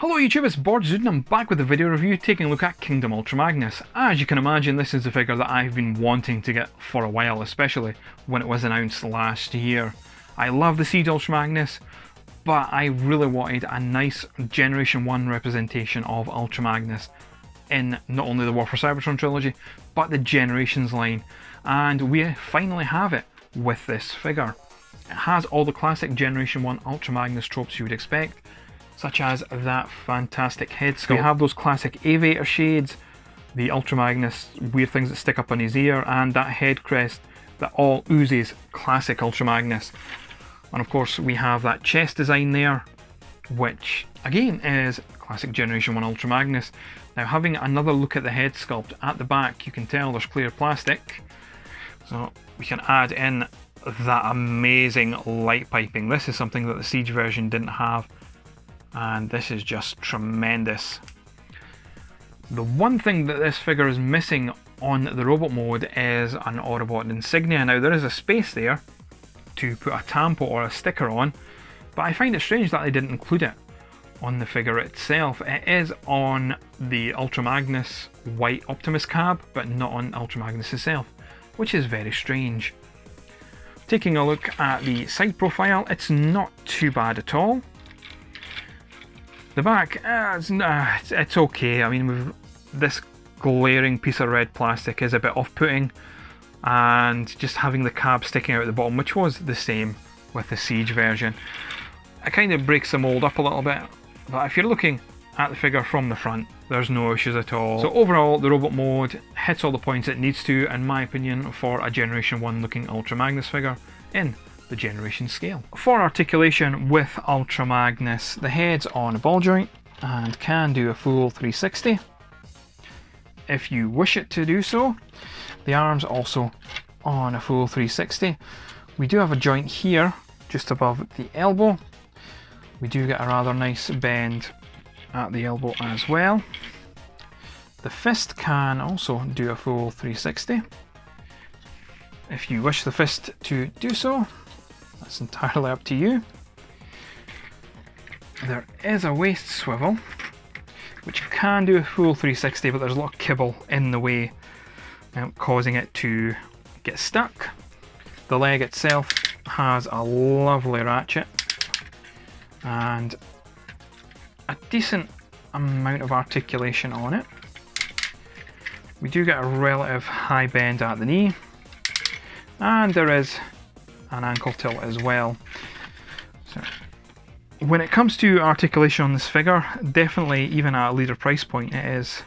Hello YouTube, it's Borzud and I'm back with a video review taking a look at Kingdom Ultra Magnus. As you can imagine, this is a figure that I've been wanting to get for a while, especially when it was announced last year. I love the Siege Ultra Magnus, but I really wanted a nice Generation 1 representation of Ultra Magnus in not only the War for Cybertron trilogy, but the Generations line. And we finally have it with this figure. It has all the classic Generation 1 Ultra Magnus tropes you would expect, such as that fantastic head sculpt. We have those classic aviator shades, the Ultra Magnus weird things that stick up on his ear, and that head crest that all oozes classic Ultra Magnus. And of course we have that chest design there, which again is classic Generation 1 Ultra Magnus. Now, having another look at the head sculpt at the back, you can tell there's clear plastic, so we can add in that amazing light piping. This is something that the Siege version didn't have, and this is just tremendous. The one thing that this figure is missing on the robot mode is an Autobot Insignia. Now, there is a space there to put a tampo or a sticker on, but I find it strange that they didn't include it on the figure itself. It is on the Ultra Magnus white Optimus cab, but not on Ultra Magnus itself, which is very strange. Taking a look at the side profile, it's not too bad at all. The back, it's okay. I mean, this glaring piece of red plastic is a bit off-putting, and just having the cab sticking out at the bottom, which was the same with the Siege version, it kind of breaks the mould up a little bit. But if you're looking at the figure from the front, there's no issues at all. So overall, the robot mode hits all the points it needs to, in my opinion, for a Generation 1 looking Ultra Magnus figure in the Generation scale. For articulation with Ultra Magnus, the head's on a ball joint and can do a full 360 if you wish it to do so. The arm's also on a full 360. We do have a joint here just above the elbow. We do get a rather nice bend at the elbow as well. The fist can also do a full 360 if you wish the fist to do so. That's entirely up to you. There is a waist swivel, which can do a full 360, but there's a lot of kibble in the way, causing it to get stuck. The leg itself has a lovely ratchet and a decent amount of articulation on it. We do get a relative high bend at the knee, and there is an ankle tilt as well. So when it comes to articulation on this figure, definitely even at a leader price point, it is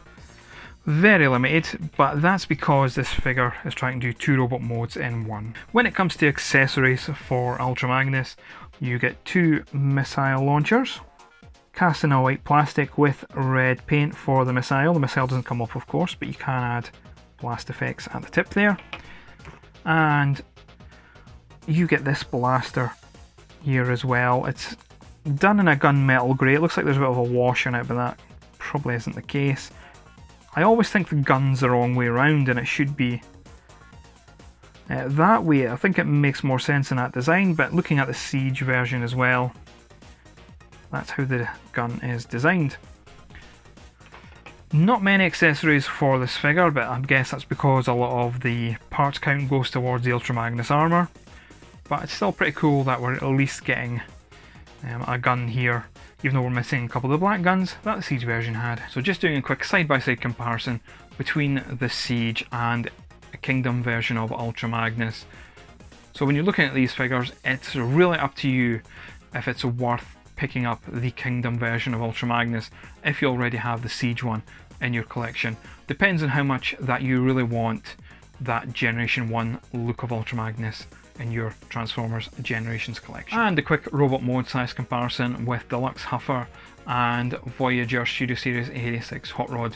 very limited, but that's because this figure is trying to do two robot modes in one. When it comes to accessories for Ultra Magnus, you get two missile launchers, cast in a white plastic with red paint for the missile. The missile doesn't come off, of course, but you can add blast effects at the tip there. And you get this blaster here as well. It's done in a gunmetal grey. It looks like there's a bit of a wash on it, but that probably isn't the case. I always think the gun's the wrong way around, and it should be that way. I think it makes more sense in that design, but looking at the Siege version as well, that's how the gun is designed. Not many accessories for this figure, but I guess that's because a lot of the parts count goes towards the Ultra Magnus armour. But it's still pretty cool that we're at least getting a gun here, even though we're missing a couple of the black guns that the Siege version had. So just doing a quick side-by-side comparison between the Siege and a Kingdom version of Ultra Magnus. So when you're looking at these figures, it's really up to you if it's worth picking up the Kingdom version of Ultra Magnus if you already have the Siege one in your collection. Depends on how much that you really want that Generation 1 look of Ultra Magnus in your Transformers Generations collection. And a quick robot mode size comparison with Deluxe Huffer and Voyager Studio Series 86 Hot Rod.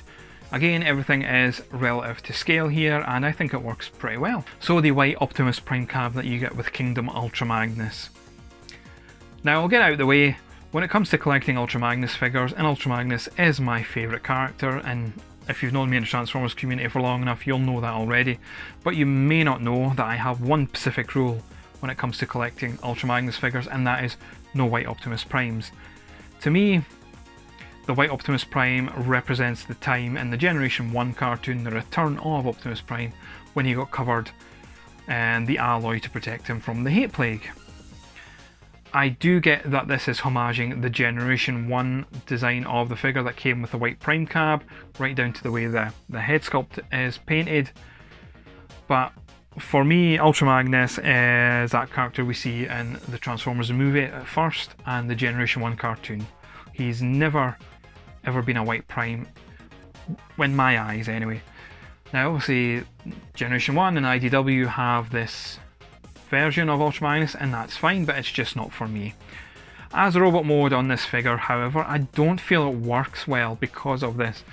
Again, everything is relative to scale here, and I think it works pretty well. So the white Optimus Prime cab that you get with Kingdom Ultra Magnus. Now I'll get out of the way. When it comes to collecting Ultra Magnus figures, and Ultra Magnus is my favourite character, and if you've known me in the Transformers community for long enough, you'll know that already. But you may not know that I have one specific rule when it comes to collecting Ultra Magnus figures, and that is no white Optimus Primes. To me, The white Optimus Prime represents the time in the Generation 1 cartoon, the return of Optimus Prime, when he got covered in the alloy to protect him from the hate plague. I do get that this is homaging the Generation 1 design of the figure that came with the white Prime cab, right down to the way the head sculpt is painted. But for me, Ultra Magnus is that character we see in the Transformers movie at first and the Generation 1 cartoon. He's never ever been a white Prime, in my eyes anyway. Now obviously Generation 1 and IDW have this version of Ultra Magnus and that's fine, but it's just not for me. As a robot mode on this figure, however, I don't feel it works well because of this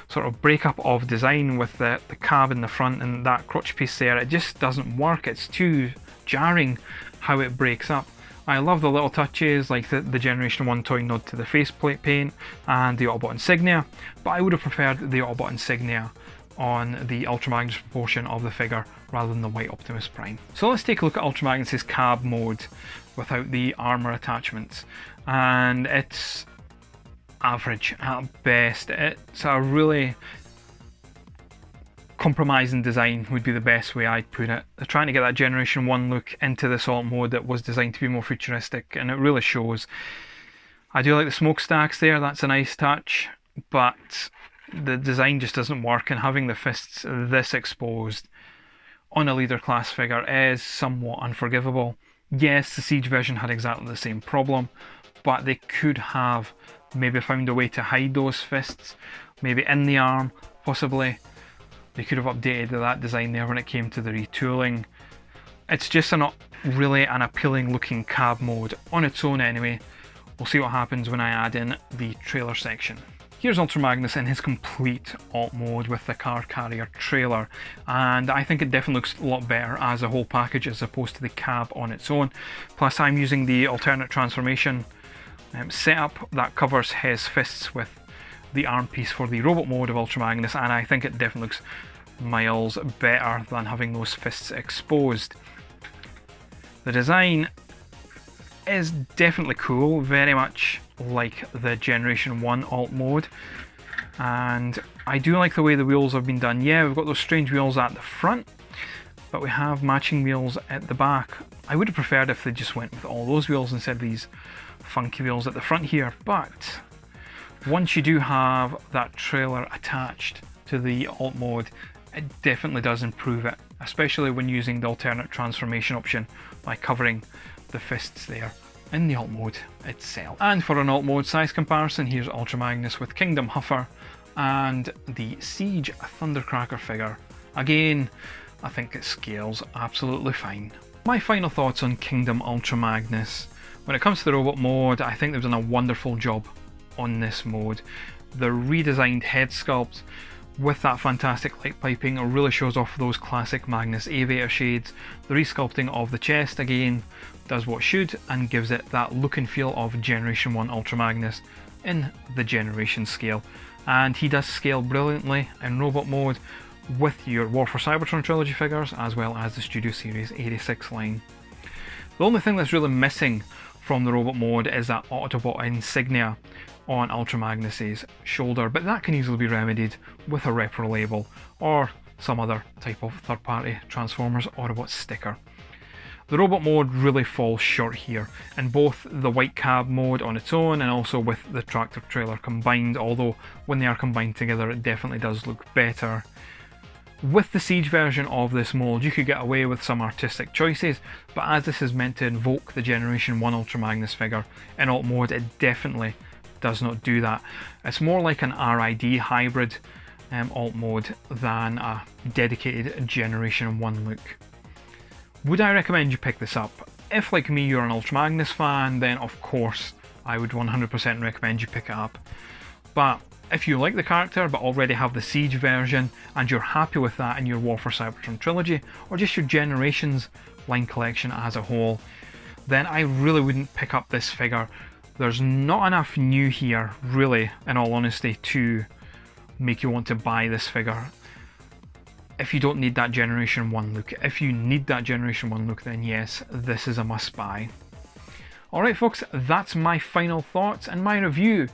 sort of breakup of design with the cab in the front and that crotch piece there. It just doesn't work, it's too jarring how it breaks up. I love the little touches like the Generation 1 toy nod to the faceplate paint and the Autobot Insignia, but I would have preferred the Autobot Insignia on the Ultra Magnus portion of the figure rather than the white Optimus Prime. So let's take a look at Ultra Magnus's cab mode without the armour attachments, and it's average at best. It's a really compromising design would be the best way I'd put it. They're trying to get that Generation 1 look into this alt mode that was designed to be more futuristic, and it really shows. I do like the smokestacks there, that's a nice touch, but the design just doesn't work, and having the fists this exposed on a Leader Class figure is somewhat unforgivable. Yes, the Siege version had exactly the same problem, but they could have maybe found a way to hide those fists, maybe in the arm, possibly. They could have updated that design there when it came to the retooling. It's just not really an appealing looking cab mode on its own anyway. We'll see what happens when I add in the trailer section. Here's Ultra Magnus in his complete alt mode with the car carrier trailer, and I think it definitely looks a lot better as a whole package as opposed to the cab on its own. Plus I'm using the alternate transformation setup that covers his fists with the arm piece for the robot mode of Ultra Magnus, and I think it definitely looks miles better than having those fists exposed. The design is definitely cool, very much like the Generation 1 alt mode, and I do like the way the wheels have been done. Yeah, we've got those strange wheels at the front, but we have matching wheels at the back. I would have preferred if they just went with all those wheels instead of these funky wheels at the front here, but once you do have that trailer attached to the alt mode, it definitely does improve it, especially when using the alternate transformation option by covering the fists there in the alt mode itself. And for an alt mode size comparison, here's Ultra Magnus with Kingdom Huffer and the Siege Thundercracker figure. Again, I think it scales absolutely fine. My final thoughts on Kingdom Ultra Magnus. When it comes to the robot mode, I think they've done a wonderful job on this mode. The redesigned head sculpt with that fantastic light piping really shows off those classic Magnus Aviator shades. The resculpting of the chest again does what should and gives it that look and feel of Generation 1 Ultra Magnus in the generation scale. And he does scale brilliantly in robot mode with your War for Cybertron trilogy figures as well as the Studio Series 86 line. The only thing that's really missing from the robot mode is that Autobot Insignia on Ultra Magnus's shoulder, but that can easily be remedied with a repro label or some other type of third-party Transformers Autobot sticker. The robot mode really falls short here, in both the white cab mode on its own and also with the tractor trailer combined, although when they are combined together it definitely does look better. With the Siege version of this mold you could get away with some artistic choices, but as this is meant to invoke the Generation 1 Ultra Magnus figure in alt mode, it definitely does not do that. It's more like an RID hybrid alt mode than a dedicated Generation 1 look. Would I recommend you pick this up? If, like me, you're an Ultra Magnus fan, then of course I would 100% recommend you pick it up. But if you like the character but already have the Siege version and you're happy with that in your War for Cybertron trilogy, or just your Generations line collection as a whole, then I really wouldn't pick up this figure. There's not enough new here, really, in all honesty, to make you want to buy this figure. If you don't need that Generation 1 look. If you need that Generation 1 look, then yes, this is a must buy. Alright folks, that's my final thoughts and my review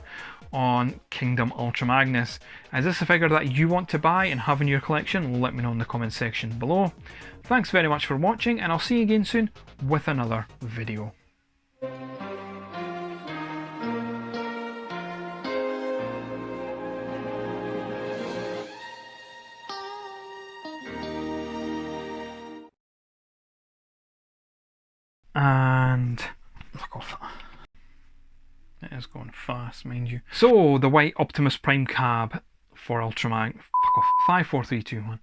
on Kingdom Ultra Magnus. Is this a figure that you want to buy and have in your collection? Let me know in the comment section below. Thanks very much for watching, and I'll see you again soon with another video. And look off that. It is going fast, mind you. So the white Optimus Prime cab for Ultra Mag. Fuck off. 5, 4, 3, 2, 1.